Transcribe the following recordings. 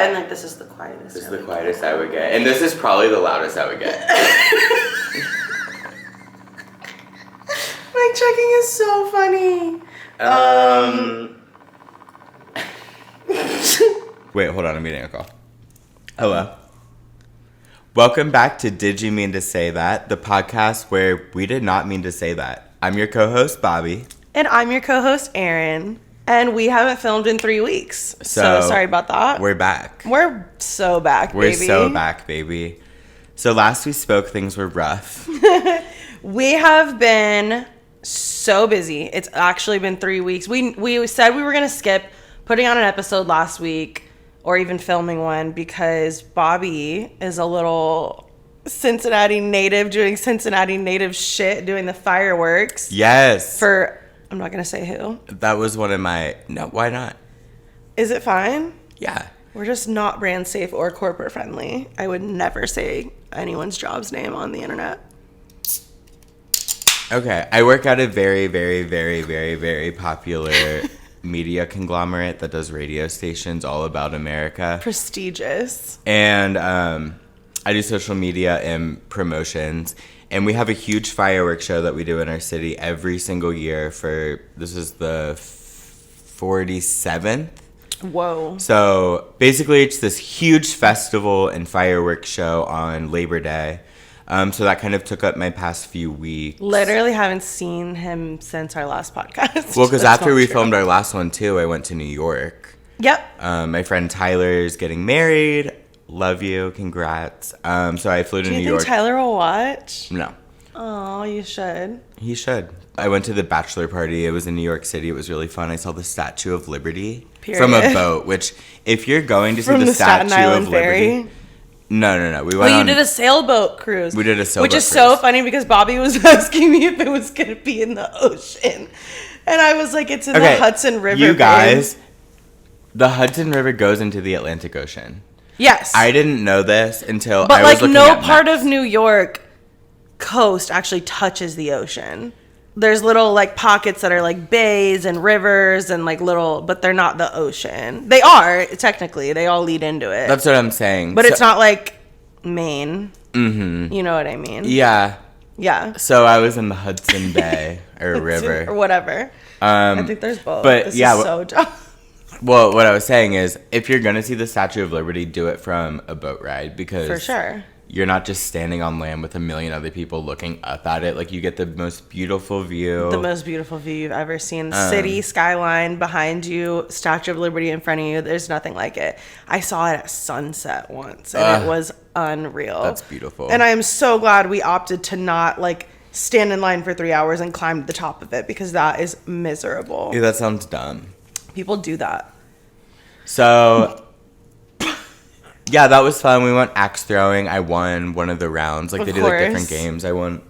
and like this is the quietest. This is the quietest I would get. And this is probably the loudest I would get. Mic checking is so funny. Wait, hold on. I'm getting a call. Hello. Welcome back to Did You Mean to Say That? The podcast where we did not mean to say that. I'm your co-host, Bobby. And I'm your co-host, Erin. And we haven't filmed in 3 weeks. So sorry about that. We're back. We're so back, baby. We're so back, baby. So last we spoke, things were rough. We have been so busy. It's actually been 3 weeks. We said we were going to skip putting on an episode last week or even filming one because Bobby is a little Cincinnati native doing Cincinnati native shit, doing the fireworks. Yes. For, I'm not going to say who. That was one of my, no, why not? Is it fine? Yeah. We're just not brand safe or corporate friendly. I would never say anyone's job's name on the internet. Okay. I work at a very, very, very, very, very popular media conglomerate that does radio stations all about America. Prestigious. And I do social media and promotions. And we have a huge fireworks show that we do in our city every single year for, this is the 47th. Whoa. So basically it's this huge festival and fireworks show on Labor Day. So that kind of took up my past few weeks. Literally haven't seen him since our last podcast. Well, because after we filmed our last one too, I went to New York. Yep. My friend Tyler's getting married. Love you. Congrats. So I flew to New York. Do you think Tyler will watch? No. Oh, you should. He should. I went to the bachelor party. It was in New York City. It was really fun. I saw the Statue of Liberty. Period. From a boat, which if you're going to see the Statue Staten Island of Liberty. Ferry? No. We went you did a sailboat cruise. We did a sailboat Which is cruise. so funny because Bobby was asking me if it was going to be in the ocean. And I was like, it's in the Hudson River. You guys, the Hudson River goes into the Atlantic Ocean. Yes. I didn't know this until but I was looking no at part maps. of New York coast actually touches the ocean. There's little like pockets that are like bays and rivers and like little, but they're not the ocean. They are technically. They all lead into it. That's what I'm saying. But it's not like Maine. Mm-hmm. You know what I mean? Yeah. Yeah. So I was in the Hudson Bay or river Or whatever. I think there's both. but this yeah, is so dumb. Well, what I was saying is, if you're gonna see the Statue of Liberty, do it from a boat ride because For sure. You're not just standing on land with a million other people looking up at it. Like you get the most beautiful view. The most beautiful view you've ever seen. City skyline behind you, Statue of Liberty in front of you. There's nothing like it. I saw it at sunset once, and it was unreal. That's beautiful. And I am so glad we opted to not like stand in line for 3 hours and climb to the top of it because that is miserable. Yeah, that sounds dumb. People do that. So, yeah, that was fun. We went axe throwing. I won one of the rounds. Like, they do, like, different games. I won.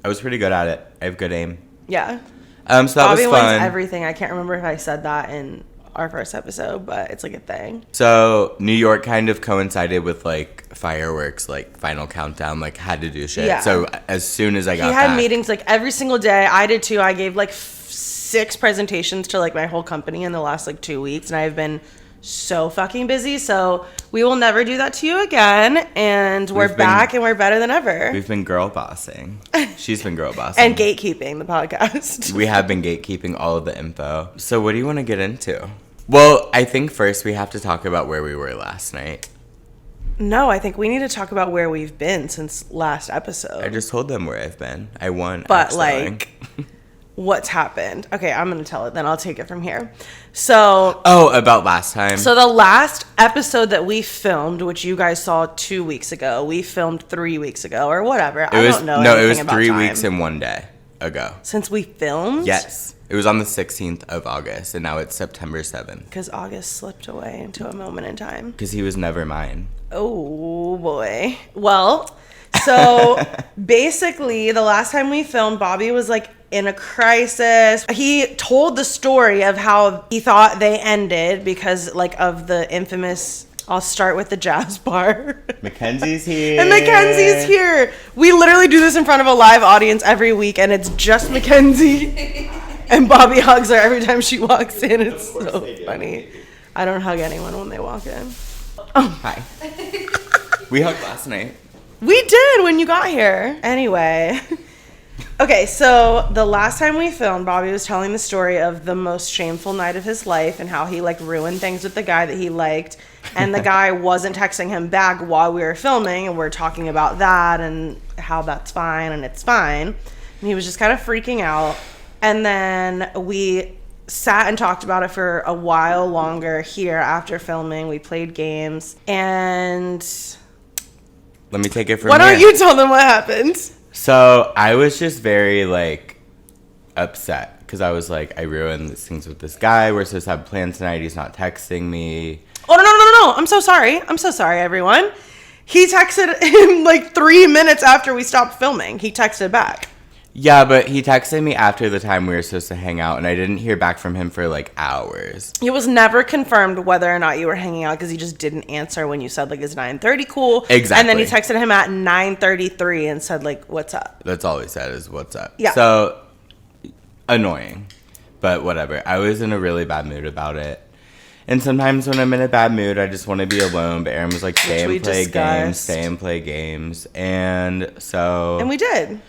I was pretty good at it. I have good aim. Yeah. So that Bobby was fun. wins everything. I can't remember if I said that in our first episode, but it's like a thing. So, New York kind of coincided with, like, fireworks, like, final countdown, like, had to do shit. Yeah. So, as soon as I got He had back, meetings, like, every single day. I did, too. I gave, like, 6 presentations to, like, my whole company in the last, like, 2 weeks, and I've been so fucking busy. So, we will never do that to you again, and we're back, and we're better than ever. We've been girl bossing. She's been girl bossing. And gatekeeping the podcast. We have been gatekeeping all of the info. So, what do you want to get into? Well, I think first we have to talk about where we were last night. No, I think we need to talk about where we've been since last episode. I just told them where I've been. I won. But, like, what's happened? Okay, I'm going to tell it, then I'll take it from here. So... Oh, about last time. So the last episode that we filmed, which you guys saw 2 weeks ago, we filmed 3 weeks ago, or whatever. I don't know anything about time. No, it was 3 weeks and 1 day ago. Since we filmed? Yes. It was on the 16th of August, and now it's September 7th. Because August slipped away into a moment in time. Because he was never mine. Oh, boy. Well, so basically, the last time we filmed, Bobby was, like, in a crisis. He told the story of how he thought they ended because, like, of the infamous... I'll start with the jazz bar. Mackenzie's here. And Mackenzie's here. We literally do this in front of a live audience every week, and it's just Mackenzie. And Bobby hugs her every time she walks in. It's so funny. I don't hug anyone when they walk in. Oh. Hi. We hugged last night. We did when you got here. Anyway. Okay, so the last time we filmed, Bobby was telling the story of the most shameful night of his life and how he like ruined things with the guy that he liked, and the guy wasn't texting him back while we were filming, and we're talking about that and how that's fine and it's fine. And he was just kind of freaking out. And then we sat and talked about it for a while longer here after filming. We played games, and let me take it from why here. don't you tell them what happened? So I was just very like upset because I was like, I ruined things with this guy. We're supposed to have plans tonight. He's not texting me. Oh, no. I'm so sorry, everyone. He texted him like 3 minutes after we stopped filming. He texted back. Yeah, but he texted me after the time we were supposed to hang out, and I didn't hear back from him for like hours. It was never confirmed whether or not you were hanging out because he just didn't answer when you said like, is 9:30 cool? Exactly. And then he texted him at 9:33 and said like, what's up? That's all he said is what's up. Yeah. So annoying, but whatever. I was in a really bad mood about it. And sometimes when I'm in a bad mood, I just want to be alone. But Aaron was like, stay and play games. And so... And we did.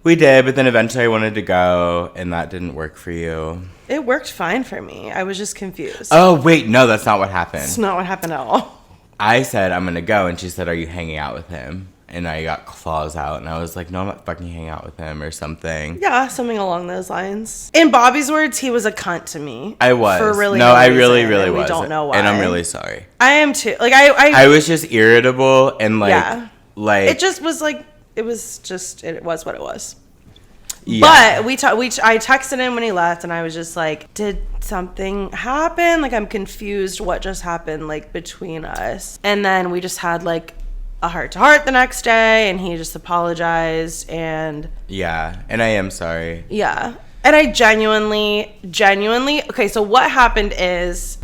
We did, but then eventually I wanted to go, and that didn't work for you. It worked fine for me. I was just confused. Oh, wait, no, that's not what happened. It's not what happened at all. I said, I'm going to go, and she said, are you hanging out with him? And I got claws out, and I was like, no, I'm not fucking hanging out with him or something. Yeah, something along those lines. In Bobby's words, he was a cunt to me. I was. For really no, no I reason, really was. We don't know why. And I'm really sorry. I am too. Like, I was just irritable, and like... Yeah. Like... It just was like... It was what it was. Yeah. But I texted him when he left, and I was just like, did something happen? Like, I'm confused what just happened, like, between us. And then we just had, like, a heart-to-heart the next day, and he just apologized, and... Yeah, and I am sorry. Yeah. And I genuinely, okay, so what happened is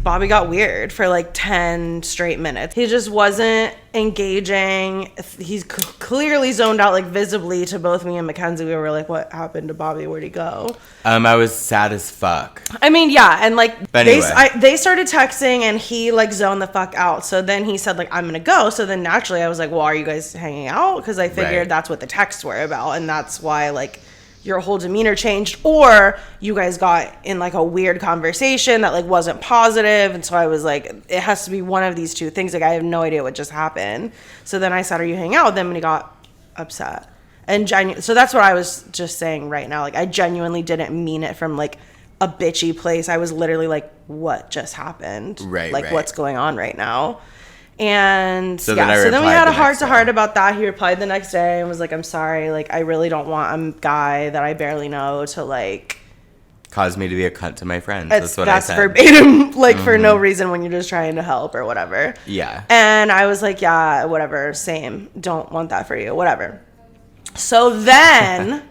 Bobby got weird for like 10 straight minutes. He just wasn't engaging. He's clearly zoned out, like visibly to both me and Mackenzie. We were like, what happened to Bobby? Where'd he go? I was sad as fuck. I mean, yeah. And like, but anyway. they started texting and he like zoned the fuck out. So then he said like, I'm going to go. So then naturally I was like, well, are you guys hanging out? Because I figured that's what the texts were about. And that's why like, your whole demeanor changed, or you guys got in like a weird conversation that like wasn't positive. And so I was like, it has to be one of these two things. Like, I have no idea what just happened. So then I said, are you hanging out with him? And he got upset. And so that's what I was just saying right now. Like, I genuinely didn't mean it from like a bitchy place. I was literally like, what just happened? Right. Like, what's going on right now? And so then we had a heart-to-heart day. about that. He replied the next day and was like, I'm sorry, like I really don't want a guy that I barely know to like cause me to be a cunt to my friends. That's what I said. Verbatim, like for no reason when you're just trying to help or whatever. Yeah. And I was like, yeah, whatever, same, don't want that for you, whatever. So then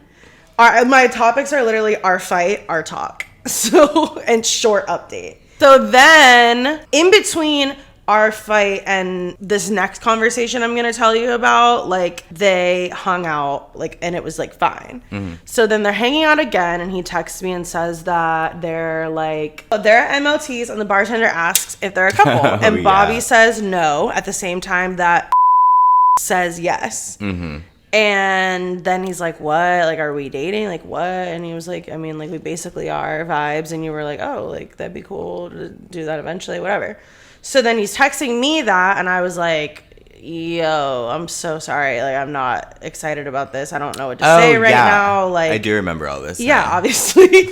my topics are literally our fight, our talk, so and short update. So then in between our fight and this next conversation I'm gonna tell you about, like they hung out, like, and it was like fine. Mm-hmm. So then they're hanging out again, and he texts me and says that they're at MLT's, and the bartender asks if they're a couple, and Bobby says no at the same time that says yes. Mm-hmm. And then he's like, what? Like, are we dating? Like, what? And he was like, I mean, like, we basically are vibes. And you were like, oh, like, that'd be cool to do that eventually, whatever. So then he's texting me that, and I was like, yo, I'm so sorry. Like, I'm not excited about this. I don't know what to say right now. Like, I do remember all this. Yeah, obviously.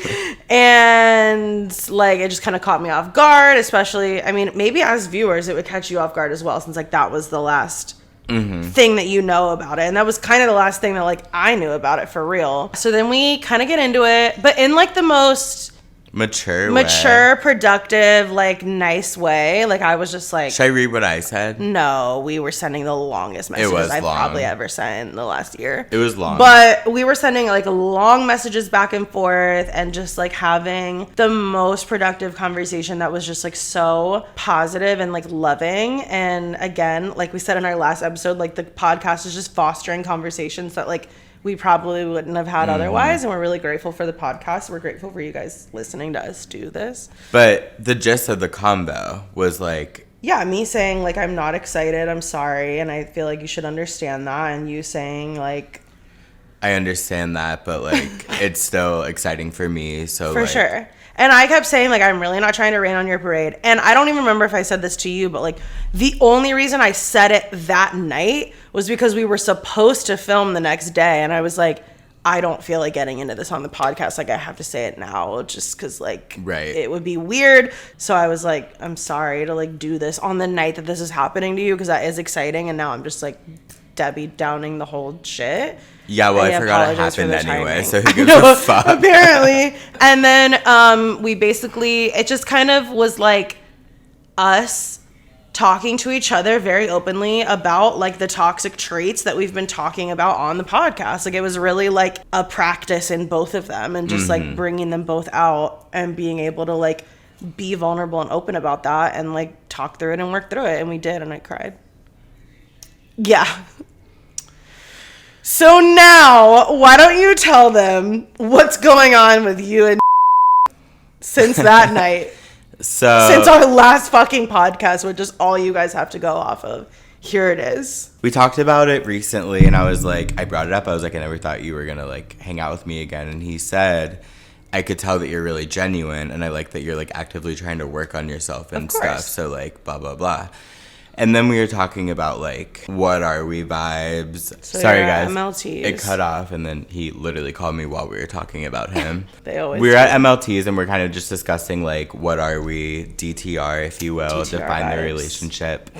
And, like, it just kind of caught me off guard, especially, I mean, maybe as viewers, it would catch you off guard as well, since, like, that was the last thing that you know about it. And that was kind of the last thing that, like, I knew about it for real. So then we kind of get into it, but in, like, the most mature, productive, like, nice way. Like, I was just like, should I read what I said? No, we were sending the longest messages I've probably ever sent in the last year. It was long. But we were sending, like, long messages back and forth and just, like, having the most productive conversation that was just, like, so positive and, like, loving. And again, like we said in our last episode, like, the podcast is just fostering conversations that, like, we probably wouldn't have had otherwise, and we're really grateful for the podcast. We're grateful for you guys listening to us do this. But the gist of the combo was like, yeah, me saying, like, I'm not excited, I'm sorry, and I feel like you should understand that, and you saying, like... I understand that, but, like, it's still exciting for me, so, For like... sure. And I kept saying, like, I'm really not trying to rain on your parade. And I don't even remember if I said this to you, but, like, the only reason I said it that night was because we were supposed to film the next day, and I was like... I don't feel like getting into this on the podcast. Like, I have to say it now just because, like, right. It would be weird. So I was like, I'm sorry to, like, do this on the night that this is happening to you because that is exciting. And now I'm just, like, Debbie Downing the whole shit. Yeah, well, I forgot it happened anyway, so who gives a fuck? Apparently. And then we basically, it just kind of was, like, us talking to each other very openly about, like, the toxic traits that we've been talking about on the podcast. Like, it was really, like, a practice in both of them and just, like, bringing them both out and being able to, like, be vulnerable and open about that and, like, talk through it and work through it. And we did, and I cried. Yeah. So now, why don't you tell them what's going on with you and since that night? So since our last fucking podcast, which is all you guys have to go off of, here it is. We talked about it recently, and I was like, I brought it up. I was like, I never thought you were gonna, like, hang out with me again. And he said, I could tell that you're really genuine, and I like that you're, like, actively trying to work on yourself and stuff. So, like, blah blah blah. And then we were talking about, like, what are we vibes. So sorry guys, MLTs. It cut off, and then he literally called me while we were talking about him. They always we were at MLTs, and we're kind of just discussing, like, what are we, DTR, if you will, DTR define vibes. the relationship.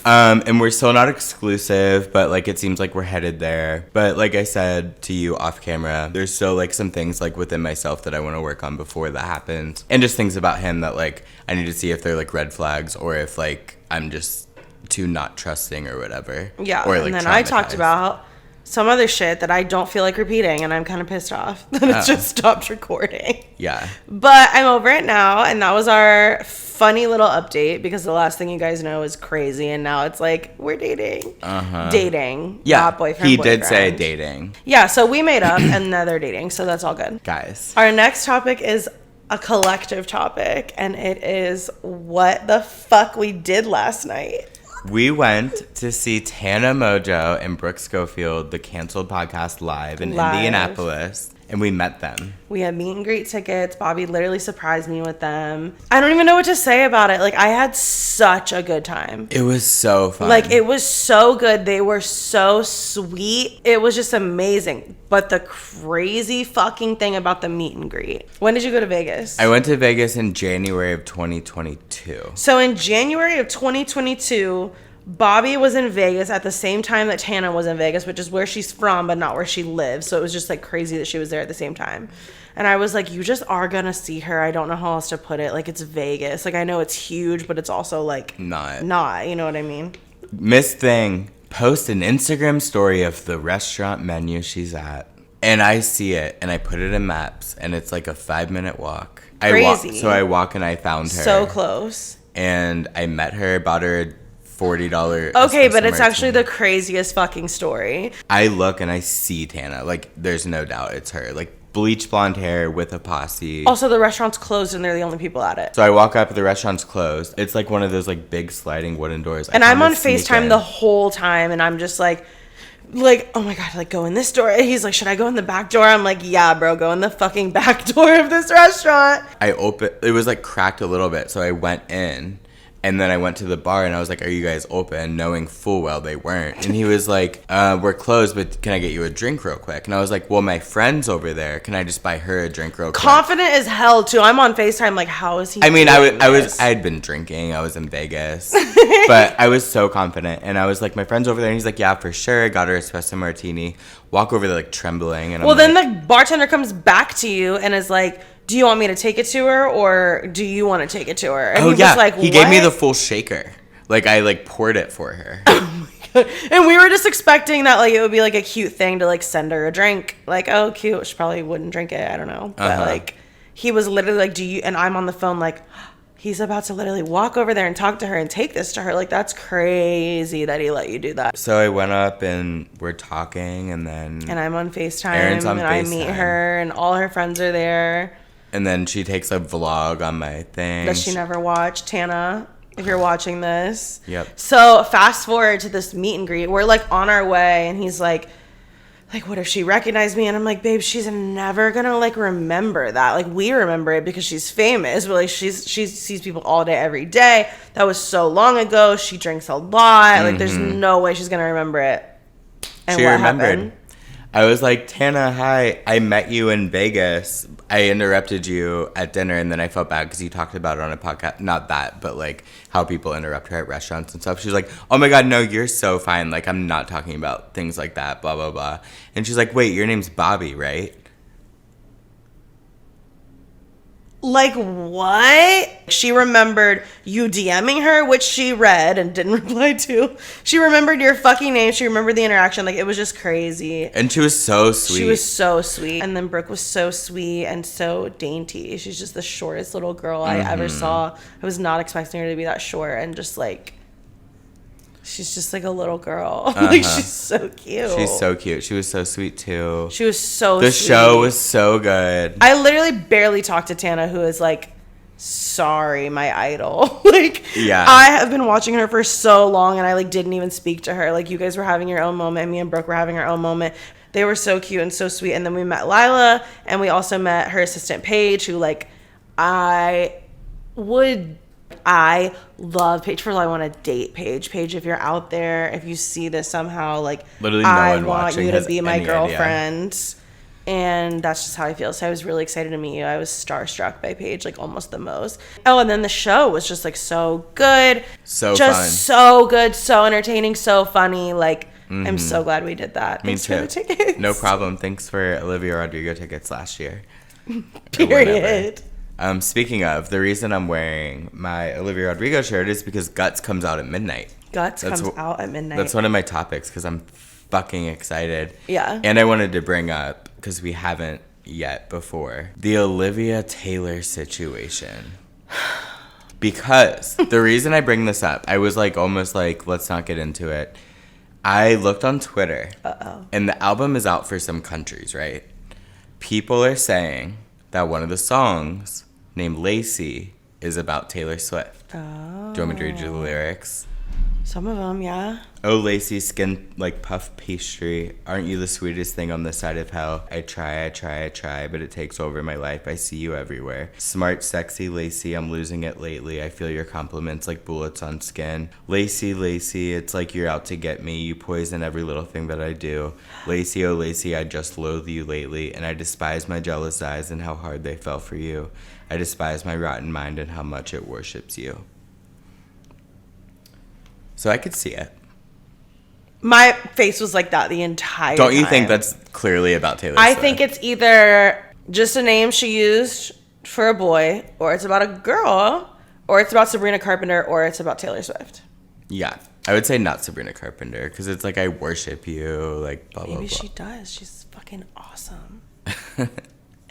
And we're still not exclusive, but, like, it seems like we're headed there. But like I said to you off camera, there's still, like, some things, like, within myself that I want to work on before that happens, and just things about him that, like, I need to see if they're, like, red flags or if, like, I'm just too not trusting or whatever. Yeah, or, like, and then I talked about some other shit that I don't feel like repeating, and I'm kind of pissed off that it just stopped recording. Yeah. But I'm over it now, and that was our funny little update because the last thing you guys know is crazy, and now it's like, we're dating. Dating. Yeah, not boyfriend, he boyfriend. did say dating. Yeah, so we made up, and now they're dating, so that's all good. Guys. Our next topic is a collective topic, and it is what the fuck we did last night. We went to see Tana Mojo and Brooke Schofield, the canceled podcast, live in Indianapolis, and we met them. We had meet and greet tickets. Bobby literally surprised me with them. I don't even know what to say about it. Like, I had such a good time. It was so fun. Like, it was so good. They were so sweet. It was just amazing. But the crazy fucking thing about the meet and greet. When did you go to Vegas? I went to Vegas in January of 2022. So in January of 2022, Bobby was in Vegas at the same time that Tana was in Vegas, which is where she's from, but not where she lives. So it was just, like, crazy that she was there at the same time. And I was like, you just are going to see her. I don't know how else to put it. Like, it's Vegas. Like, I know it's huge, but it's also, like, not. You know what I mean? Miss Thing post an Instagram story of the restaurant menu she's at. And I see it, and I put it in maps, and it's like a 5-minute walk. Crazy. So I walk, and I found her. So close. And I met her, bought her a $40 Okay, but it's martini. actually the craziest fucking story. I look, and I see Tana. Like, there's no doubt it's her. Like, bleach blonde hair with a posse. Also, the restaurant's closed, and they're the only people at it. So I walk up, the restaurant's closed. It's like one of those, like, big sliding wooden doors. And I'm on FaceTime the whole time, and I'm just like, oh my God, like, go in this door. And he's like, should I go in the back door? I'm like, yeah, bro, go in the fucking back door of this restaurant. It was, like, cracked a little bit, so I went in. And then I went to the bar, and I was like, are you guys open? Knowing full well they weren't. And he was like, we're closed, but can I get you a drink real quick? And I was like, well, my friend's over there. Can I just buy her a drink real quick? Confident as hell, too. I'm on FaceTime like, how is he I mean, doing I this? had been drinking. I was in Vegas. But I was so confident. And I was like, my friend's over there. And he's like, yeah, for sure. I got her espresso martini. Walk over there, like, trembling. And then the bartender comes back to you and is like, do you want me to take it to her, or do you want to take it to her? And he was like, he gave me the full shaker. Like, I, like, poured it for her. Oh my God. And we were just expecting that, like, it would be, like, a cute thing to, like, send her a drink. Like, oh, cute. She probably wouldn't drink it. I don't know. But, like, he was literally like, and I'm on the phone, like, he's about to literally walk over there and talk to her and take this to her. Like, that's crazy that he let you do that. So I went up, and we're talking, and then... And I'm on FaceTime, Erin's on and FaceTime. I meet her, and all her friends are there. And then she takes a vlog on my thing. That she never watched. Tana. if you're watching this. Yep. So fast forward to this meet and greet. We're like on our way, and he's like, what if she recognized me? And I'm like, babe, she's never gonna like remember that. Like, we remember it because she's famous, but like she sees people all day, every day. That was so long ago. She drinks a lot. Like, there's no way she's gonna remember it. And she what remembered. happened? I was like, Tana, hi. I met you in Vegas. I interrupted you at dinner, and then I felt bad because you talked about it on a podcast. Not that, but like how people interrupt her at restaurants and stuff. She's like, oh my God, no, you're so fine. Like, I'm not talking about things like that, blah, blah, blah. And she's like, wait, your name's Bobby, right? Like, what? She remembered you DMing her, which she read and didn't reply to. She remembered your fucking name. She remembered the interaction. Like, it was just crazy. And she was so sweet. She was so sweet. And then Brooke was so sweet and so dainty. She's just the shortest little girl I ever saw. I was not expecting her to be that short, and just like, she's just like a little girl. Like, she's so cute. She's so cute. She was so sweet too. She was so The sweet. show was so good. I literally barely talked to Tana, who is like, sorry, my idol. Like, Yeah. I have been watching her for so long, and I like didn't even speak to her. Like, you guys were having your own moment. Me and Brooke were having our own moment. They were so cute and so sweet. And then we met Lila, and we also met her assistant Paige, who like, I love Paige. First of all, I want to date Paige. Paige, if you're out there, if you see this somehow, like, Literally no I one want watching you to has be my any girlfriend. idea. And that's just how I feel. So I was really excited to meet you. I was starstruck by Paige, like almost the most. Oh, and then the show was just like so good. So just fun. so good, so entertaining, so funny. Like, I'm so glad we did that. Me Thanks too. for the tickets. No problem. Thanks for Olivia Rodrigo tickets last year. Period. Speaking of, the reason I'm wearing my Olivia Rodrigo shirt is because Guts comes out at midnight. Guts comes out at midnight. That's one of my topics because I'm fucking excited. Yeah. And I wanted to bring up, because we haven't yet before, the Olivia Taylor situation. Because the reason I bring this up, I was like almost like, let's not get into it. I looked on Twitter. And the album is out for some countries, right? People are saying that one of the songs, named Lacey, is about Taylor Swift. Oh. Do you want me to read you the lyrics? Some of them, yeah. Oh, Lacey, skin like puff pastry. Aren't you the sweetest thing on this side of hell? I try, but it takes over my life. I see you everywhere. Smart, sexy Lacey, I'm losing it lately. I feel your compliments like bullets on skin. Lacey, Lacey, it's like you're out to get me. You poison every little thing that I do. Lacey, oh Lacey, I just loathe you lately. And I despise my jealous eyes and how hard they fell for you. I despise my rotten mind and how much it worships you. So I could see it. My face was like that the entire Don't you time. think that's clearly about Taylor I Swift? think it's either just a name she used for a boy, or it's about a girl, or it's about Sabrina Carpenter, or it's about Taylor Swift. Yeah. I would say not Sabrina Carpenter, because it's like, I worship you, like, blah, blah, blah. Maybe she does. She's fucking awesome.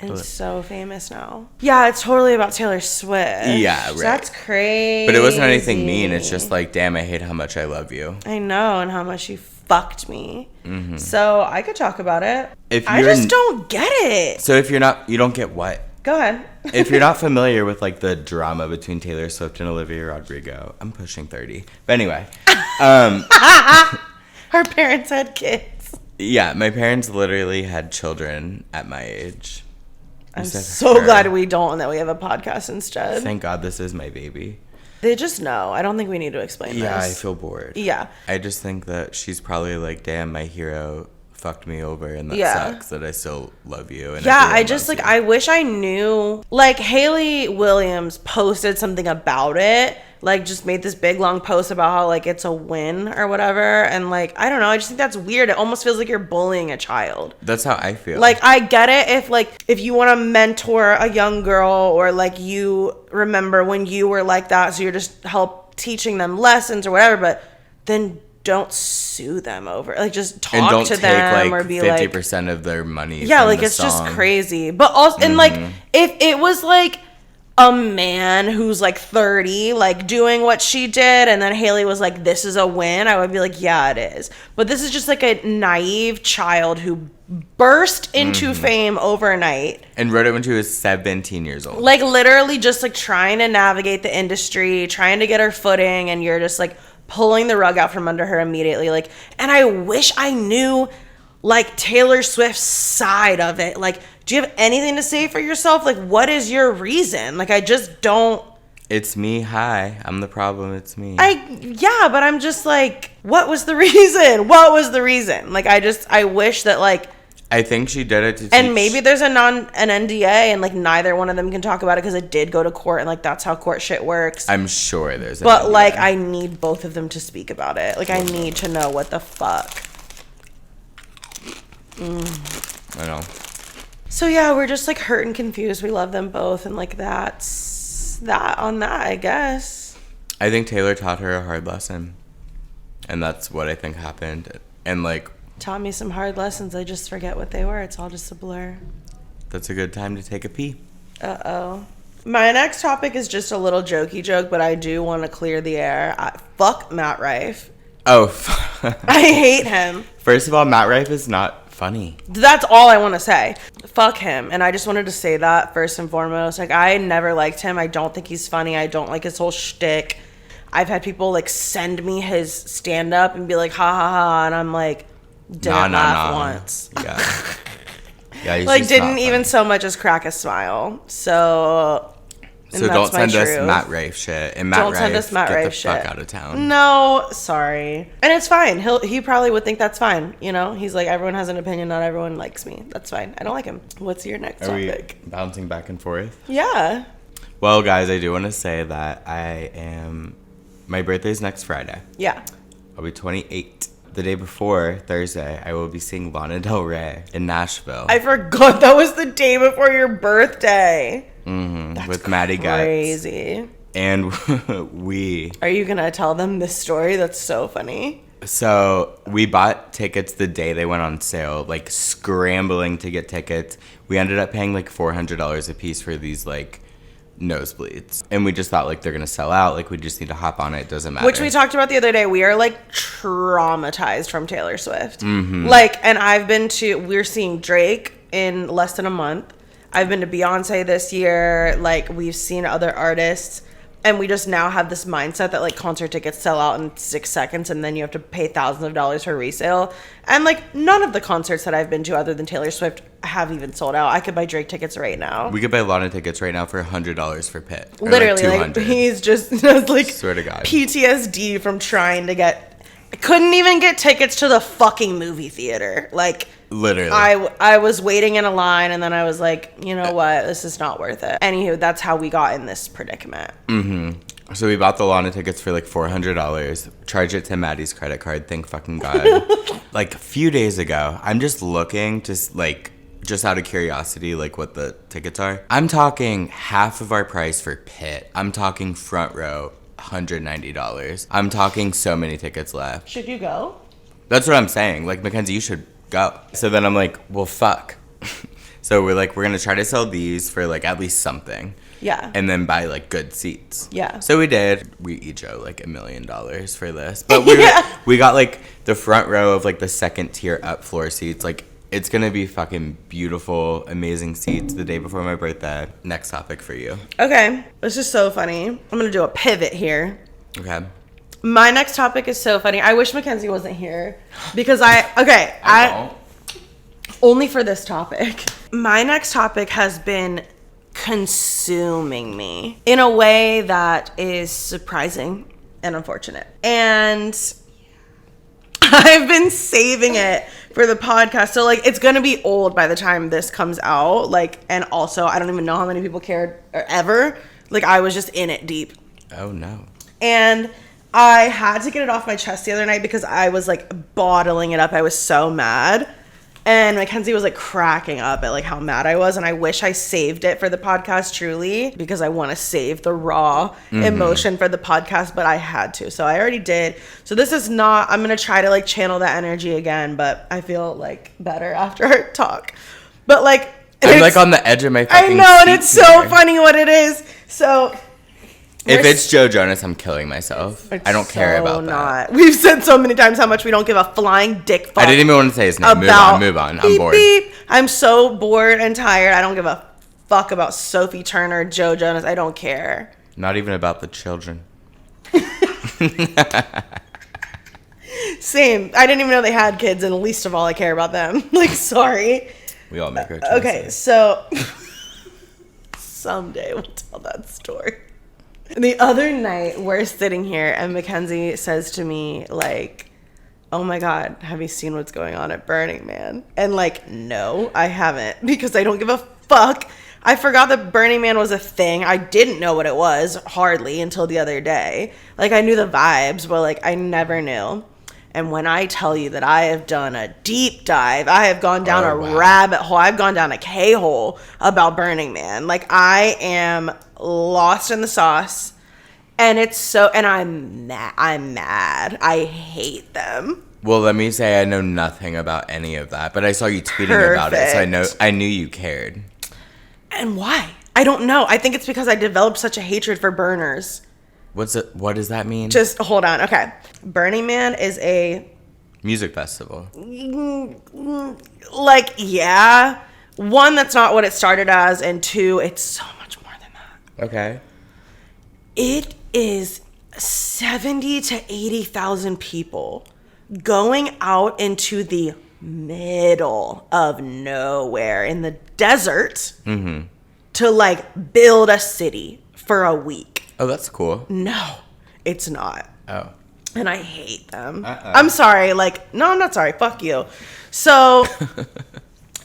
And so famous now. Yeah, it's totally about Taylor Swift. Yeah, right. That's crazy. But it wasn't anything mean. It's just like, damn, I hate how much I love you. I know, and how much you fucked me. Mm-hmm. So I could talk about it. I just don't get it. So if you're not, you don't get what? Go ahead. If you're not familiar with like the drama between Taylor Swift and Olivia Rodrigo, I'm pushing 30. But anyway. Our parents had kids. Yeah, my parents literally had children at my age. I'm so glad we don't and that we have a podcast instead. Thank God this is my baby. They just know. I don't think we need to explain this. Yeah, I feel bored. Yeah. I just think that she's probably like, damn, my hero fucked me over and that sucks that I still love you. And yeah, I just like, I wish I knew. Like, Hayley Williams posted something about it. Like, just made this big long post about how like it's a win or whatever. And like, I don't know. I just think that's weird. It almost feels like you're bullying a child. That's how I feel. Like, I get it if you want to mentor a young girl, or like you remember when you were like that, so you're just help teaching them lessons or whatever, but then don't sue them over, like, just talk to them, or be like 50% of their money. Yeah, like, it's just crazy. But also, and like, if it was like a man who's like 30 like doing what she did, and then Hailey was like, this is a win, I would be like, yeah, it is. But this is just like a naive child who burst into fame overnight and wrote it when she was 17 years old, like literally just like trying to navigate the industry, trying to get her footing, and you're just like pulling the rug out from under her immediately. Like, and I wish I knew like Taylor Swift's side of it. Like, do you have anything to say for yourself? Like, what is your reason? Like, I just don't. It's me. Hi, I'm the problem. It's me. Yeah, but I'm just like, what was the reason? What was the reason? Like, I wish that like. I think she did it to teach. And maybe there's an NDA, and like neither one of them can talk about it because it did go to court, and like that's how court shit works. I'm sure there's. But like, I need both of them to speak about it. Like, I need to know what the fuck. I know. So yeah, we're just like hurt and confused. We love them both, and like that's that on that, I guess. I think Taylor taught her a hard lesson, and that's what I think happened. And like, taught me some hard lessons. I just forget what they were. It's all just a blur. That's a good time to take a pee. Uh-oh. My next topic is just a little jokey joke, but I do want to clear the air. Fuck Matt Rife. Oh. I hate him. First of all, Matt Rife is not funny. That's all I want to say. Fuck him. And I just wanted to say that first and foremost. Like, I never liked him. I don't think he's funny. I don't like his whole shtick. I've had people like send me his stand-up and be like, ha ha ha, and I'm like, didn't laugh once. Yeah. Yeah, he's like, just didn't even so much as crack a smile. So don't send us Matt Rife shit. And Matt don't Rife, send us Matt Rife get the fuck shit. out of town. No, sorry. And it's fine. He probably would think that's fine. You know, he's like, everyone has an opinion. Not everyone likes me. That's fine. I don't like him. What's your next topic? We bouncing back and forth? Yeah. Well, guys, I do want to say that my birthday's next Friday. Yeah. I'll be 28. The day before, Thursday, I will be seeing Lana Del Rey in Nashville. I forgot that was the day before your birthday. Mm-hmm. With Maddie Guts. Crazy. And Are you going to tell them this story? That's so funny. So we bought tickets the day they went on sale, like scrambling to get tickets. We ended up paying like $400 a piece for these like nosebleeds, and we just thought like they're gonna sell out, like we just need to hop on it, doesn't matter. Which we talked about the other day. We are like traumatized from Taylor Swift. Like, and we're seeing Drake in less than a month. I've been to Beyonce this year. Like, we've seen other artists, and we just now have this mindset that like concert tickets sell out in 6 seconds, and then you have to pay thousands of dollars for resale. And like, none of the concerts that I've been to other than Taylor Swift have even sold out. I could buy Drake tickets right now. We could buy Lana tickets right now for $100 for Pitt. Literally, like he's just like, swear to God, PTSD from trying to get. I couldn't even get tickets to the fucking movie theater. Like, literally, I was waiting in a line, and then I was like, you know what, this is not worth it. Anywho, that's how we got in this predicament. So we bought the Lana tickets for like $400, charged it to Maddie's credit card, thank fucking God. Like a few days ago, I'm just looking to like, just out of curiosity, like what the tickets are. I'm talking half of our price for Pitt. I'm talking front row, $190. I'm talking so many tickets left. Should you go? That's what I'm saying. Like, Mackenzie, you should go. So then I'm like, well, fuck. So we're like, we're going to try to sell these for like at least something. Yeah. And then buy like good seats. Yeah. So we did. We each owe like $1 million for this. But we got like the front row of like the second tier up floor seats. Like, it's going to be fucking beautiful, amazing seats the day before my birthday. Next topic for you. Okay. This is so funny. I'm going to do a pivot here. Okay. My next topic is so funny. I wish Mackenzie wasn't here because only for this topic. My next topic has been consuming me in a way that is surprising and unfortunate. And I've been saving it for the podcast. So like, it's going to be old by the time this comes out. Like, and also I don't even know how many people cared ever. Like, I was just in it deep. Oh no. And I had to get it off my chest the other night because I was like bottling it up. I was so mad. And Mackenzie was like cracking up at like how mad I was. And I wish I saved it for the podcast, truly, because I want to save the raw emotion for the podcast, but I had to. So I already did. So this is not, I'm going to try to like channel that energy again, but I feel like better after our talk. But like, I'm like on the edge of my fucking I know, and seat it's so here. funny what it is. So if it's Joe Jonas, I'm killing myself. I don't care about that. We've said so many times how much we don't give a flying dick fuck. I didn't even want to say his name. Move on. I'm bored. Beep. I'm so bored and tired. I don't give a fuck about Sophie Turner, Joe Jonas. I don't care. Not even about the children. Same. I didn't even know they had kids, and least of all, I care about them. Like, sorry. We all make our choices. Okay, so someday we'll tell that story. The other night, we're sitting here, and Mackenzie says to me, like, oh my God, have you seen what's going on at Burning Man? And like, no, I haven't, because I don't give a fuck. I forgot that Burning Man was a thing. I didn't know what it was, hardly, until the other day. Like, I knew the vibes, but like, I never knew. And when I tell you that I have done a deep dive, I have gone down rabbit hole. I've gone down a K-hole about Burning Man. Like, I am lost in the sauce. And it's so, and I'm mad. I hate them. Well, let me say I know nothing about any of that, but I saw you tweeting about it, so I knew you cared. And why? I don't know. I think it's because I developed such a hatred for burners. What does that mean? Just hold on. Okay. Burning Man is a music festival. Like, yeah. One, that's not what it started as, and two, it's so much more than that. Okay. It is 70 to 80,000 people going out into the middle of nowhere in the desert to like build a city for a week. Oh, that's cool. No, it's not. Oh. And I hate them. I'm sorry. Like, no, I'm not sorry. Fuck you. So,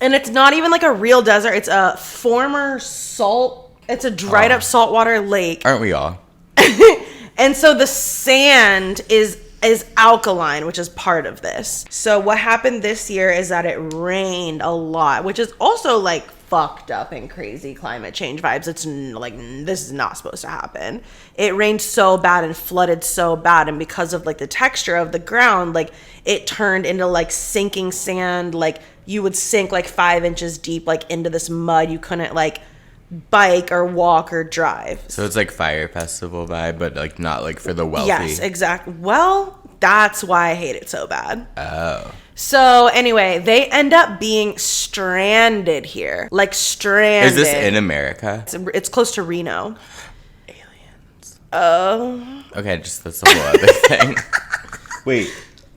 and it's not even like a real desert. It's a former it's a dried up saltwater lake. Aren't we all? And so the sand is alkaline, which is part of this. So what happened this year is that it rained a lot, which is also like fucked up and crazy climate change vibes. It's like, this is not supposed to happen. It rained so bad and flooded so bad, and because of like the texture of the ground, like it turned into like sinking sand. Like you would sink like 5 inches deep like into this mud. You couldn't like bike or walk or drive. So it's like Fire Festival vibe, but like not like for the wealthy. Yes, exactly. Well, that's why I hate it so bad. Oh. So anyway, they end up being stranded here. Like stranded. Is this in America? It's close to Reno. Aliens. Oh. Okay, just that's a whole other thing. Wait.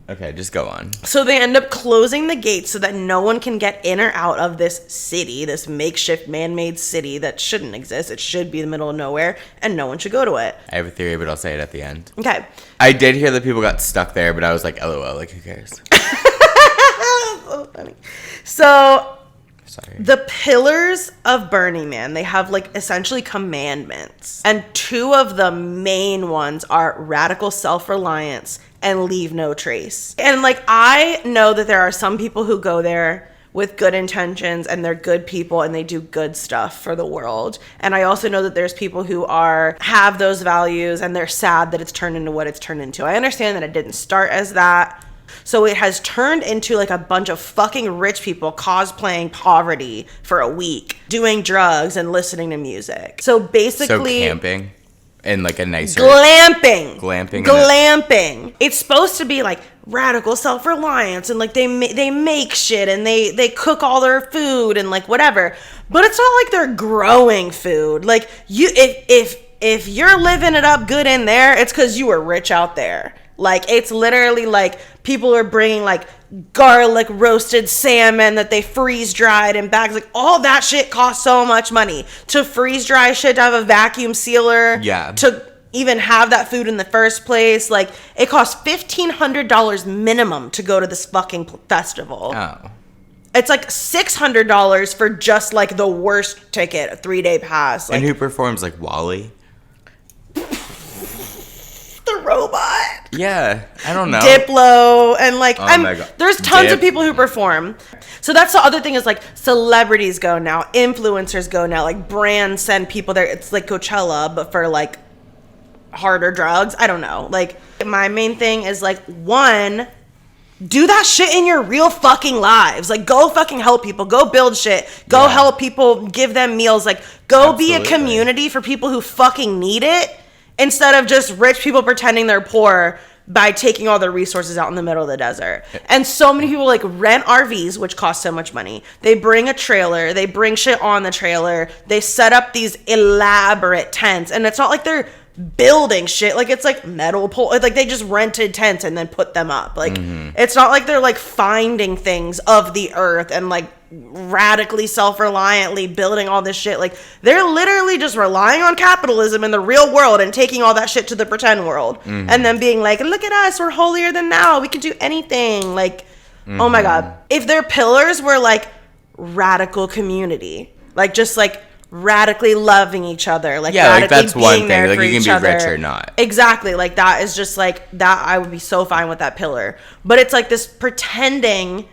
Okay, just go on. So they end up closing the gates so that no one can get in or out of this city, this makeshift man-made city that shouldn't exist. It should be in the middle of nowhere, and no one should go to it. I have a theory, but I'll say it at the end. Okay. I did hear that people got stuck there, but I was like, LOL, like, who cares? So funny. So... Sorry. The pillars of Burning Man, they have like essentially commandments. And two of the main ones are radical self-reliance and leave no trace. And like, I know that there are some people who go there with good intentions and they're good people and they do good stuff for the world. And I also know that there's people who have those values and they're sad that it's turned into what it's turned into. I understand that it didn't start as that. So it has turned into like a bunch of fucking rich people cosplaying poverty for a week, doing drugs and listening to music. So basically... So camping in like a nicer... Glamping. It's supposed to be like radical self-reliance and like they make shit and they cook all their food and like whatever. But it's not like they're growing food. Like if you're living it up good in there, it's because you were rich out there. Like, it's literally like people are bringing like garlic roasted salmon that they freeze dried in bags. Like, all that shit costs so much money to freeze dry shit, to have a vacuum sealer. Yeah. To even have that food in the first place. Like, it costs $1,500 minimum to go to this fucking festival. Oh. It's like $600 for just like the worst ticket, a 3-day pass. Like, and who performs, like Wally? The robot. Yeah, I don't know. Diplo and like my God. There's tons of people who perform. So that's the other thing is like celebrities go now, influencers go now, like brands send people there. It's like Coachella but for like harder drugs. I don't know. Like my main thing is like, one, do that shit in your real fucking lives. Like, go fucking help people. Go build shit. Go help people, give them meals. Like, go be a community for people who fucking need it, instead of just rich people pretending they're poor by taking all their resources out in the middle of the desert. And so many people like rent RVs, which cost so much money. They bring a trailer, they bring shit on the trailer, they set up these elaborate tents, and it's not like they're building shit. Like, it's like metal pole, like they just rented tents and then put them up. Like, it's not like they're like finding things of the earth and like radically self-reliantly building all this shit. Like, they're literally just relying on capitalism in the real world and taking all that shit to the pretend world, and then being like, look at us, we're holier than thou, we can do anything. Like, oh my god, if their pillars were like radical community, like just like radically loving each other, like radically like that's being one thing, there like for you can each be other. rich or not, exactly, like that is just like that. I would be so fine with that pillar. But it's like this pretending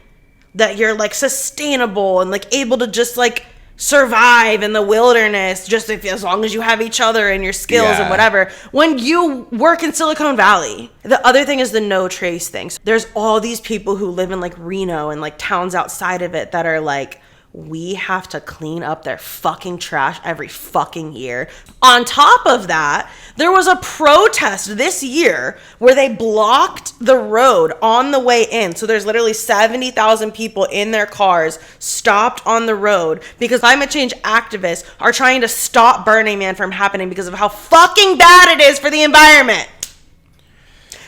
that you're like sustainable and like able to just like survive in the wilderness, just as long as you have each other and your skills and whatever, when you work in Silicon Valley. The other thing is the no trace thing. So there's all these people who live in like Reno and like towns outside of it that are like, we have to clean up their fucking trash every fucking year. On top of that, there was a protest this year where they blocked the road on the way in. So there's literally 70,000 people in their cars stopped on the road because climate change activists are trying to stop Burning Man from happening because of how fucking bad it is for the environment.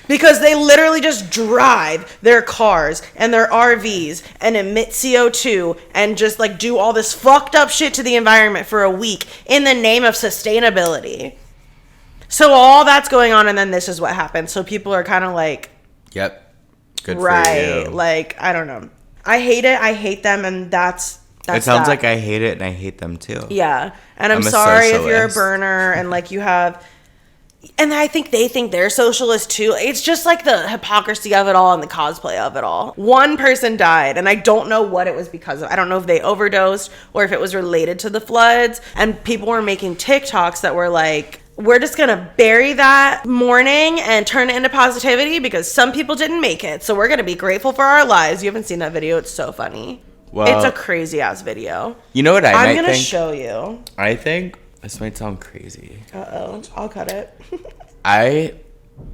Because they literally just drive their cars and their RVs and emit CO2 and just like do all this fucked up shit to the environment for a week in the name of sustainability. So all that's going on, and then this is what happens. So people are kind of like, yep, good right, for you. Like, I don't know. I hate it. I hate them, and that's it sounds like I hate it and I hate them too. Yeah. And I'm sorry if you're a burner and like you have... And I think they think they're socialist too. It's just like the hypocrisy of it all and the cosplay of it all. One person died, and I don't know what it was because of. I don't know if they overdosed or if it was related to the floods. And people were making TikToks that were like, we're just going to bury that mourning and turn it into positivity because some people didn't make it. So we're going to be grateful for our lives. You haven't seen that video. It's so funny. Well, it's a crazy ass video. You know what I'm going to show you. I think this might sound crazy. Uh-oh. I'll cut it. I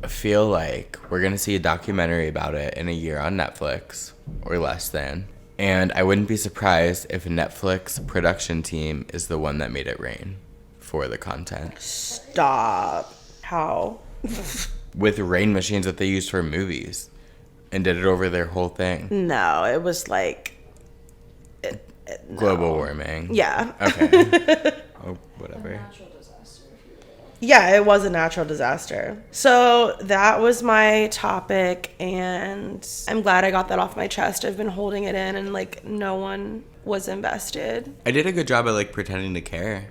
feel like we're going to see a documentary about it in a year on Netflix or less than. And I wouldn't be surprised if Netflix production team is the one that made it rain for the content. Stop. How? With rain machines that they used for movies and did it over their whole thing. No, it was like... Global warming. Yeah. Okay. Oh, whatever. Yeah, it was a natural disaster. So that was my topic, and I'm glad I got that off my chest. I've been holding it in, and like no one was invested. I did a good job at like pretending to care.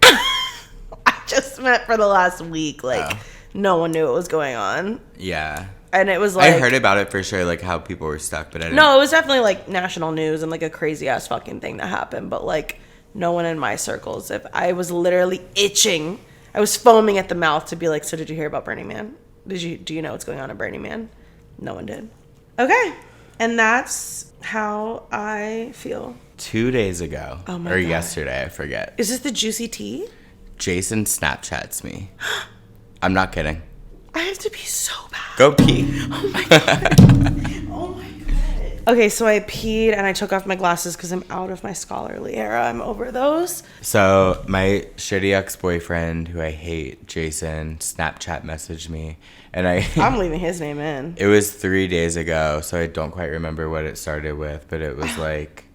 I just meant for the last week, like no one knew what was going on. Yeah. And it was like... I heard about it for sure, like how people were stuck, but I didn't... No, it was definitely like national news and like a crazy ass fucking thing that happened, but like no one in my circles. If I was literally itching... I was foaming at the mouth to be like, so did you hear about Burning Man? Do you know what's going on at Burning Man? No one did. Okay. And that's how I feel. 2 days ago. Oh my God. Yesterday, I forget. Is this the juicy tea? Jason Snapchats me. I'm not kidding. I have to pee so bad. Go pee. Oh my God. Oh my God. Okay, so I peed and I took off my glasses because I'm out of my scholarly era. I'm over those. So my shitty ex-boyfriend, who I hate, Jason, Snapchat messaged me. And I'm leaving his name in. It was 3 days ago, so I don't quite remember what it started with, but it was like...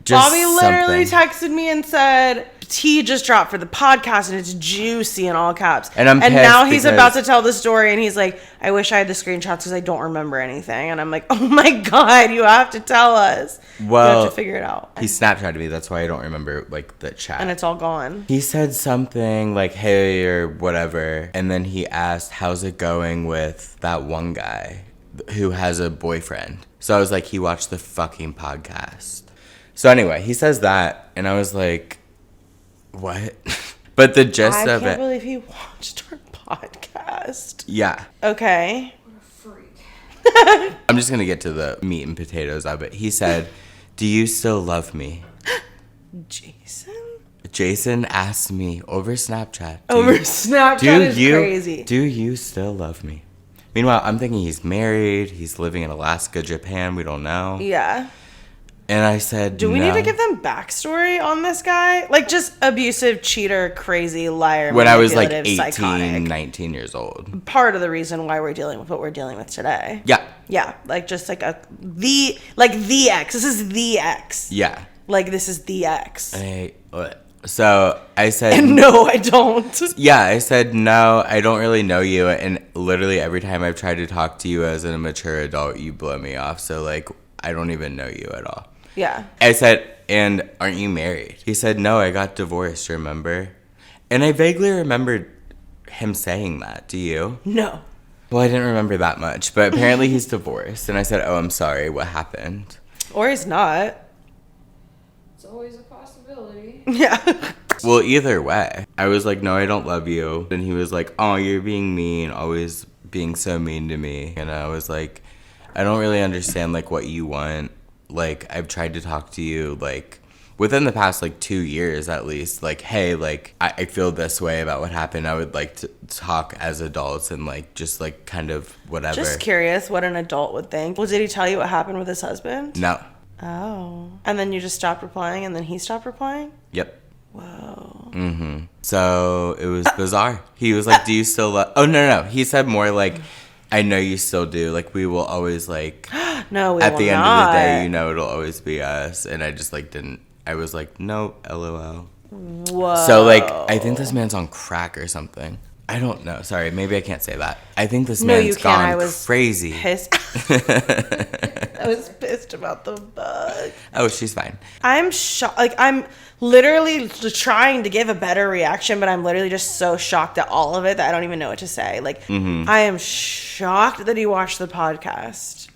Bobby literally texted me and said, tea just dropped for the podcast and it's juicy in all caps. And now he's about to tell the story and he's like, I wish I had the screenshots because I don't remember anything. And I'm like, oh my God, you have to tell us. Well, you have to figure it out. He Snapchatted me. That's why I don't remember like the chat. And it's all gone. He said something like, hey, or whatever. And then he asked, how's it going with that one guy who has a boyfriend? So I was like, he watched the fucking podcast. So anyway, he says that, and I was like, what? But the gist of it... I can't believe he watched our podcast. Yeah. Okay. What a freak. I'm just going to get to the meat and potatoes of it. He said, "Do you still love me?" Jason asked me over Snapchat. Snapchat is crazy. Do you still love me? Meanwhile, I'm thinking he's married. He's living in Alaska, Japan. We don't know. Yeah. And I said, do we need to give them backstory on this guy? Like, just abusive, cheater, crazy, liar, when I was like 18, psychotic. 19 years old. Part of the reason why we're dealing with what we're dealing with today. Yeah. Yeah. Like, just like the ex. This is the ex. Yeah. Like, this is the ex. So I said, no, I don't. Yeah, I said, no, I don't really know you. And literally every time I've tried to talk to you as a mature adult, you blow me off. So, like, I don't even know you at all. Yeah. I said, and aren't you married? He said, no, I got divorced, remember? And I vaguely remembered him saying that. Do you? No. Well, I didn't remember that much. But apparently he's divorced. And I said, oh, I'm sorry. What happened? Or he's not. It's always a possibility. Yeah. Well, either way, I was like, no, I don't love you. And he was like, oh, you're being mean, always being so mean to me. And I was like, I don't really understand, like, what you want. Like, I've tried to talk to you, like, within the past, like, 2 years at least. Like, hey, like, I feel this way about what happened. I would like to talk as adults and, like, just, like, kind of whatever. Just curious what an adult would think. Well, did he tell you what happened with his husband? No. Oh. And then you just stopped replying, and then he stopped replying? Yep. Whoa. Mm-hmm. So it was bizarre. He was like, do you still love... Oh, no. He said more like, I know you still do. Like, we will always, like... No, we at will the end not. of the day, you know, it'll always be us. And I just, like, didn't... I was like, no, LOL. Whoa. So, like, I think this man's on crack or something. I don't know. Sorry, maybe I can't say that. I think this man's gone I was crazy. Pissed. I was pissed about the bug. Oh, she's fine. I'm shocked. Like, I'm literally trying to give a better reaction, but I'm literally just so shocked at all of it that I don't even know what to say. Like, I am shocked that he watched the podcast.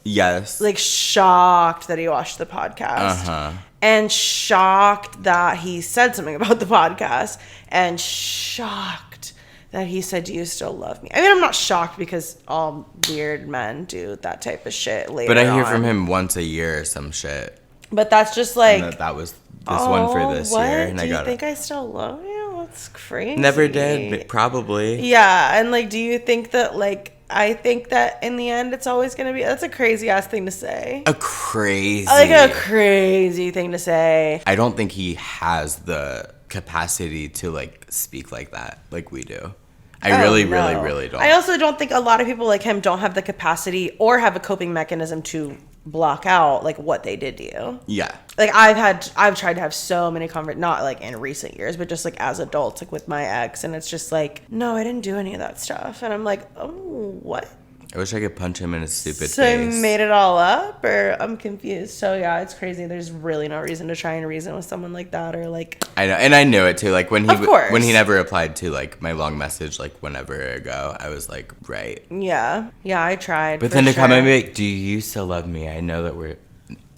Yes. Like, shocked that he watched the podcast. And shocked that he said something about the podcast. And shocked that he said, do you still love me? I mean, I'm not shocked because all weird men do that type of shit later on. But I hear from him once a year or some shit. But that's just like... And that was this one for this year. And do you think I still love you? That's crazy. Never did, probably. Yeah, and like, do you think that, like, I think that in the end it's always going to be... That's a crazy-ass thing to say. A crazy thing to say. I don't think he has the capacity to, like, speak like that, like we do. I really don't. I also don't think a lot of people like him don't have the capacity or have a coping mechanism to block out, like, what they did to you. Yeah. Like, I've tried to have so many not like in recent years, but just like as adults, like with my ex, and it's just like, no, I didn't do any of that stuff. And I'm like, oh, what? I wish I could punch him in his stupid face. So he made it all up, or I'm confused. So yeah, it's crazy. There's really no reason to try and reason with someone like that, or like. I know, and I knew it too. Like when he never replied to like my long message like whenever ago, I was like, right. Yeah, I tried. But then to come and be like, do you still love me? I know that we're.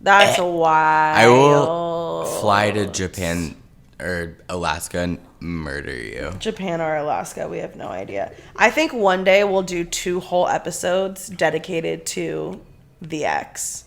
That's wild. I will fly to Japan or Alaska and murder you. Japan or Alaska, we have no idea. I think one day we'll do 2 whole episodes dedicated to the ex,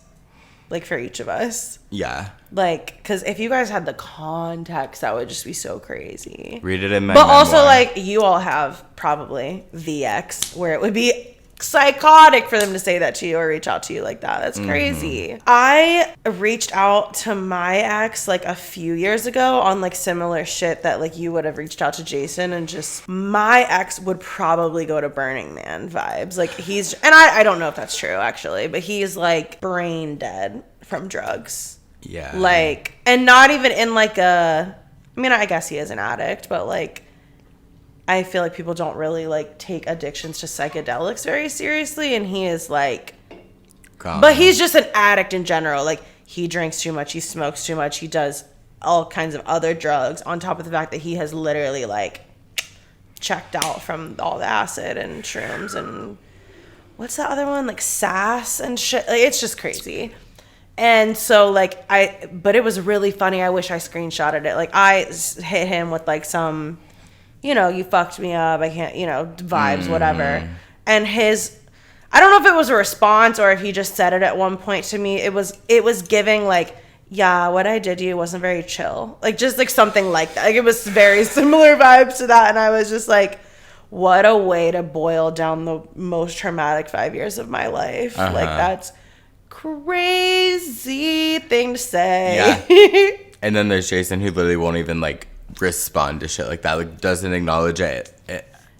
like for each of us. Yeah. Like, because if you guys had the context, that would just be so crazy. Read it in my But memoir. also, like, you all have probably the ex, where it would be psychotic for them to say that to you or reach out to you like that. That's crazy. I reached out to my ex like a few years ago on like similar shit that like you would have reached out to Jason, and just my ex would probably go to Burning Man vibes. Like, he's, and I don't know if that's true actually, but he's like brain dead from drugs. Yeah. Like, and not even in like I mean, I guess he is an addict, but like, I feel like people don't really like take addictions to psychedelics very seriously, and he is like, but he's just an addict in general. Like, he drinks too much, he smokes too much, he does all kinds of other drugs, on top of the fact that he has literally like checked out from all the acid and shrooms and what's that other one, like sass and shit. Like, it's just crazy. And so like but it was really funny. I wish I screenshotted it. Like, I hit him with like some, you know, you fucked me up, I can't, you know, vibes, whatever. And I don't know if it was a response or if he just said it at one point to me. It was giving like, yeah, what I did to you wasn't very chill. Like just like something like that. Like it was very similar vibes to that. And I was just like, what a way to boil down the most traumatic 5 years of my life. Like that's crazy thing to say. Yeah. And then there's Jason who literally won't even like respond to shit like that. Like doesn't acknowledge it.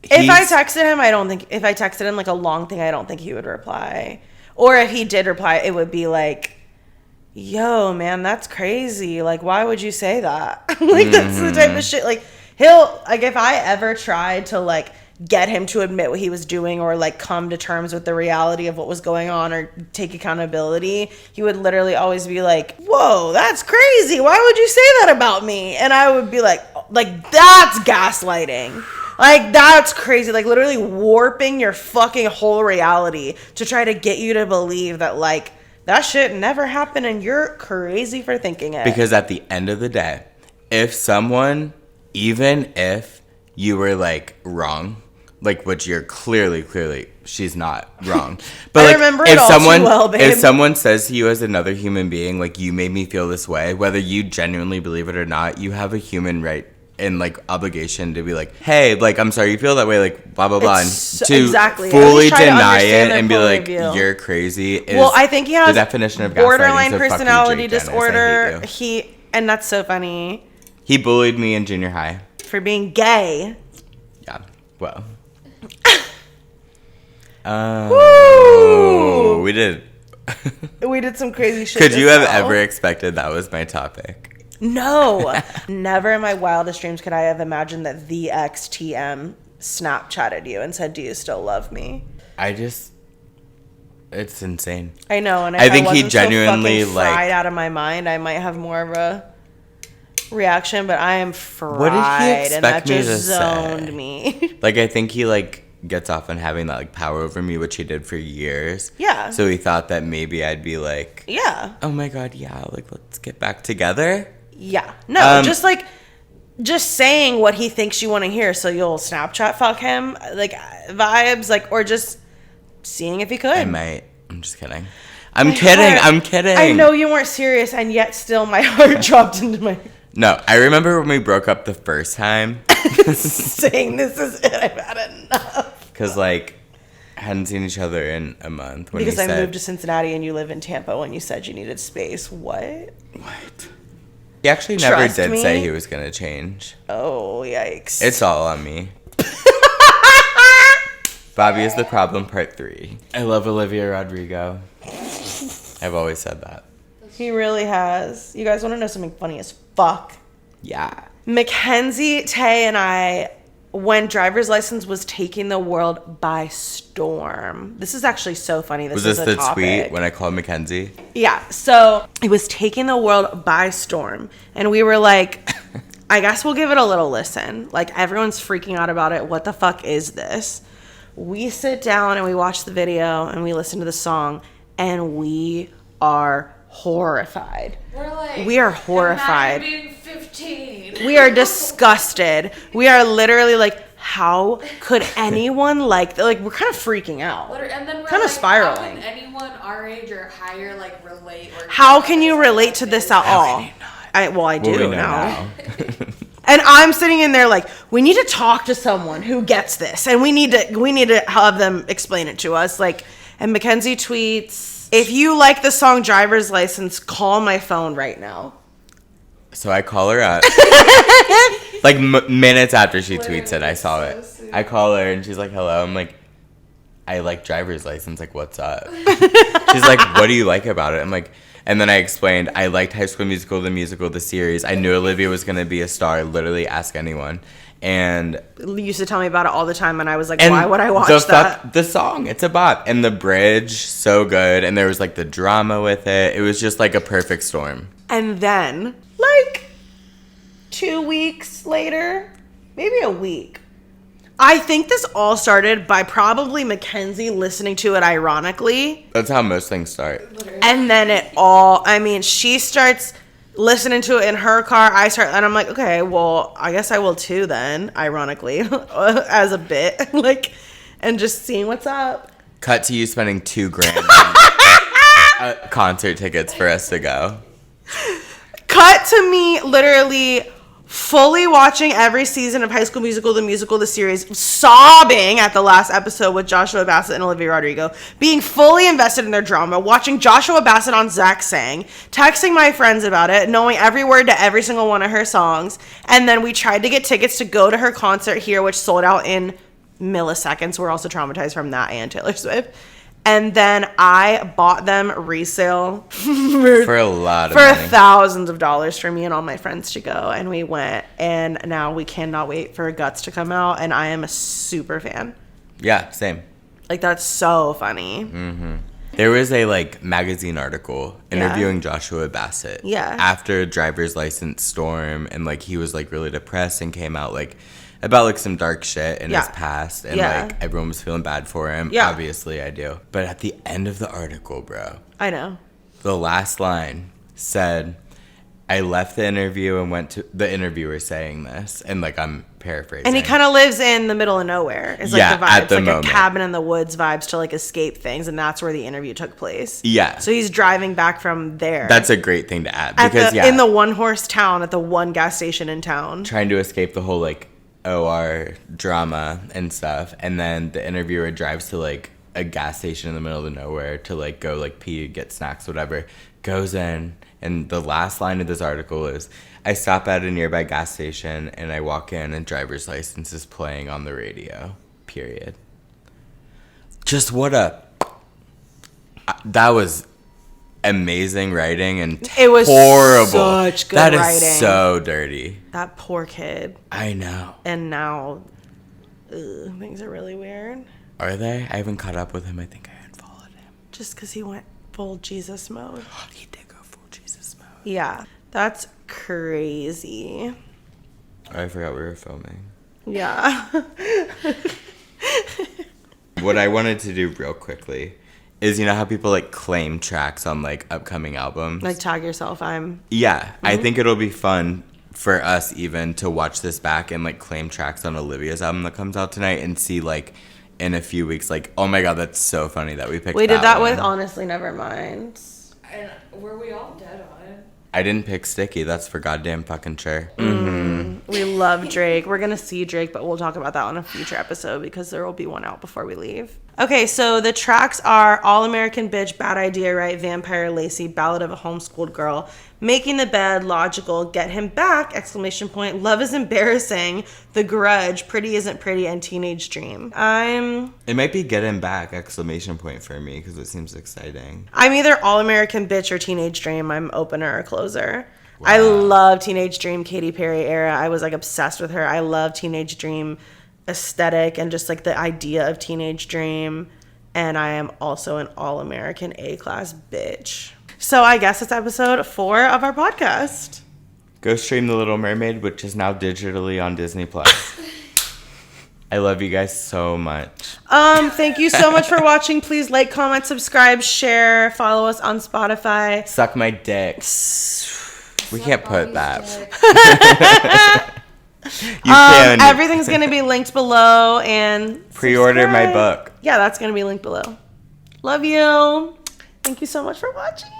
If I texted him like a long thing, I don't think he would reply. Or if he did reply, it would be like, yo, man, that's crazy. Like, why would you say that? Like, that's the type of shit. Like, if I ever tried to, like, get him to admit what he was doing or, like, come to terms with the reality of what was going on or take accountability, he would literally always be like, whoa, that's crazy. Why would you say that about me? And I would be like, that's gaslighting. Like, that's crazy. Like, literally warping your fucking whole reality to try to get you to believe that, like, that shit never happened and you're crazy for thinking it. Because at the end of the day, if someone, even if you were, like, wrong, like, which you're clearly, she's not wrong. But, like, remember it all too well, babe. If someone says to you as another human being, like, you made me feel this way, whether you genuinely believe it or not, you have a human right and like obligation to be like, hey, like I'm sorry you feel that way, like blah blah blah, and to fully deny it and be like, you're crazy. Well, I think he has the definition of borderline personality disorder. And that's so funny. He bullied me in junior high for being gay. Yeah, well, we did some crazy shit. Could you have ever expected that was my topic? No, never in my wildest dreams could I have imagined that the XTM Snapchatted you and said, do you still love me? It's insane. I know, and I think he genuinely so fried out of my mind, I might have more of a reaction, but I am fried. What did he expect and that me just to zoned say? Me. Like, I think he like gets off on having that like power over me, which he did for years. Yeah. So he thought that maybe I'd be like, yeah, oh my god, yeah, like let's get back together. Yeah. No, just saying what he thinks you want to hear, so you'll Snapchat fuck him, like vibes, like, or just seeing if he could. I might. I'm just kidding. I'm kidding. I know you weren't serious, and yet still my heart dropped into my... No, I remember when we broke up the first time. Saying this is it, I've had enough. Because, like, hadn't seen each other in a month. Because I moved to Cincinnati and you live in Tampa when you said you needed space. What? He actually never did say he was going to change. Oh, yikes. It's all on me. Bobby is the problem, part 3. I love Olivia Rodrigo. I've always said that. He really has. You guys want to know something funny as fuck? Yeah. Mackenzie, Tay, and I, when driver's license was taking the world by storm. This is actually so funny. Was this the tweet when I called Mackenzie? Yeah. So it was taking the world by storm. And we were like, I guess we'll give it a little listen. Like, everyone's freaking out about it. What the fuck is this? We sit down and we watch the video and we listen to the song and we are horrified. We are horrified. Imagine being 15. We are disgusted. We are literally like, how could anyone like that? Like, we're kind of freaking out. And then we're kind of spiraling. How can anyone our age or higher like relate? Or how can you relate to this at all? I do now. And I'm sitting in there like, we need to talk to someone who gets this, and we need to have them explain it to us. Like, and Mackenzie tweets, if you like the song Driver's License, call my phone right now. So I call her up. Like minutes after she tweets it, I saw it. I call her and she's like, hello. I'm like, I like Driver's License. Like, what's up? She's like, what do you like about it? I'm like, and then I explained, I liked High School Musical, the series. I knew Olivia was going to be a star. Literally ask anyone. And you used to tell me about it all the time, and I was like, why would I watch that? The song, it's a bop. And the bridge, so good. And there was like the drama with it. It was just like a perfect storm. And then, like 2 weeks later, maybe a week, I think this all started by probably Mackenzie listening to it ironically. That's how most things start. And then she starts listening to it in her car. And I'm like, okay, well, I guess I will too then, ironically, as a bit, like, and just seeing what's up. Cut to you spending $2,000 on concert tickets for us to go. Cut to me literally fully watching every season of High School Musical, the series, sobbing at the last episode with Joshua Bassett and Olivia Rodrigo, being fully invested in their drama, watching Joshua Bassett on Zach Sang, texting my friends about it, knowing every word to every single one of her songs, and then we tried to get tickets to go to her concert here, which sold out in milliseconds. We're also traumatized from that and Taylor Swift. And then I bought them resale for a lot of money. Thousands of dollars for me and all my friends to go. And we went. And now we cannot wait for Guts to come out. And I am a super fan. Yeah, same. Like, that's so funny. Mm-hmm. There was a, like, magazine article interviewing Joshua Bassett. Yeah. After driver's license storm. And, like, he was, like, really depressed and came out, like, about, like, some dark shit in his past. And, like, everyone was feeling bad for him. Yeah. Obviously, I do. But at the end of the article, bro. I know. The last line said, I left the interview and went to the interviewer saying this. And, like, I'm paraphrasing. And he kind of lives in the middle of nowhere. It's like the vibe. At the it's like moment. a cabin in the woods vibes to, like, escape things. And that's where the interview took place. Yeah. So he's driving back from there. That's a great thing to add. Because, in the one horse town at the one gas station in town. Trying to escape the whole, like, OR drama and stuff, and then the interviewer drives to like a gas station in the middle of nowhere to like go like pee, get snacks, whatever, goes in, and the last line of this article is, I stop at a nearby gas station and I walk in and driver's license is playing on the radio, period. Just what that was amazing writing and it was horrible. Such good that writing. Is so dirty. That poor kid. I know. And now things are really weird. Are they? I haven't caught up with him. I think I unfollowed him. Just because he went full Jesus mode. He did go full Jesus mode. Yeah. That's crazy. I forgot we were filming. Yeah. What I wanted to do real quickly is, you know how people like claim tracks on like upcoming albums? Like tag yourself, Yeah. Mm-hmm. I think it'll be fun for us even to watch this back and like claim tracks on Olivia's album that comes out tonight and see like in a few weeks like, oh my god, that's so funny that we picked We did that one. with Honestly Nevermind. And were we all dead on it? I didn't pick Sticky, that's for goddamn fucking sure. We love Drake. We're gonna see Drake, but we'll talk about that on a future episode because there will be one out before we leave. Okay, so the tracks are All American Bitch, Bad Idea, Right, Vampire Lacey, Ballad of a Homeschooled Girl, Making the Bed, Logical, Get Him Back, ! Love is Embarrassing, The Grudge, Pretty Isn't Pretty, and Teenage Dream. It might be Get Him Back, ! For me, because it seems exciting. I'm either All American Bitch or Teenage Dream. I'm opener or closer. Wow. I love Teenage Dream, Katy Perry era. I was like obsessed with her. I love Teenage Dream aesthetic and just like the idea of Teenage Dream. And I am also an All-American A-class bitch. So I guess it's episode 4 of our podcast. Go stream The Little Mermaid, which is now digitally on Disney+. I love you guys so much. Thank you so much for watching. Please like, comment, subscribe, share, follow us on Spotify. Suck my dick. We can't put that. You can. Everything's going to be linked below and pre-order subscribe. my book. Yeah, that's going to be linked below. Love you. Thank you so much for watching.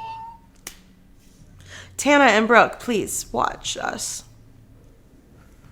Tana and Brooke, please watch us.